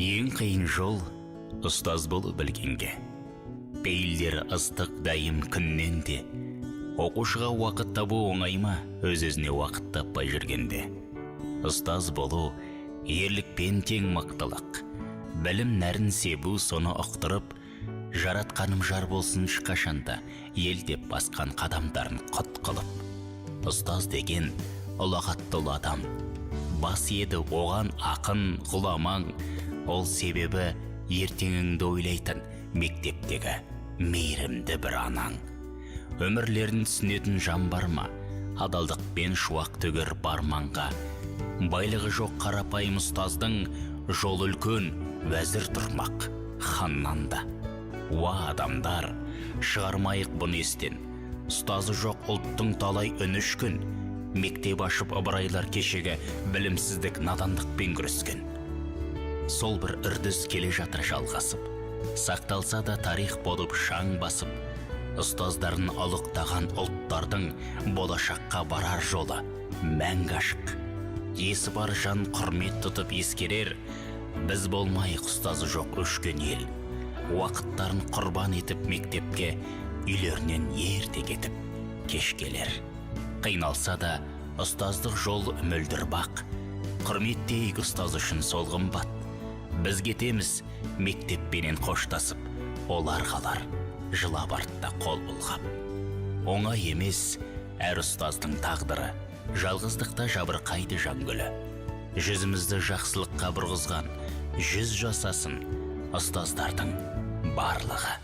Ең қиын жол ұстаз болу білгенге. Пейілдері ыстық дайым күннен де. Оқушыға уақыт табу оңай ма, өз-өзіне уақыт таппай жүргенде. Ұстаз болу ерлікпен тең мақтылық. Білім нәрін себу соны ұқтырып, жаратқаным жар болсын ешқашанда, ел деп басқан қадамдарын құт қылып. Ұстаз деген ұлағаттыл адам. Бас еді оған ақын ғұламаң, ол себебі ертеңіңді ойлайтын мектептегі мейірімді бір анаң. Өмірлерін түсінетін жан бар ма? Адалдықпен шуақ төгер барманға. Байлығы жоқ қарапайым ұстаздың, жол үлкен уәзір тұрмақ ханнан да. Уа адамдар, шығармайық бұны естен. Ұстазы жоқ ұлттың талай үні өшкін. Мектеп ашып ыбырайлар кешегі білімсіздік надандықпен күрескен. Сол бір үрдіс келе жатыр жалғасып, сақталса да тарих болып шаң басып, ұстаздарын ұлықтаған ұлттардың болашаққа барар жолы мәңгі ашық. Есі бар жан құрмет тұтып ескерер, біз болмайық ұстазы жоқ өшкен ел. Уақыттарын құрбан етіп мектепке, үйлерінен ерте кетіп кеш келер. Қиналса да ұстаздық жол мөлдір бақ. Құрметтейік ұстаз үшін сол қымбат. Біз кетеміз мектеппенен қоштасып, олар қалар жылап артта қол бұлғап. Оңай емес әр ұстаздың тағдыры, жалғыздықта жабырқайды жан гүлі. Жүзімізді жақсылыққа бұрғызған 100 жасасын ұстаздардың барлығы.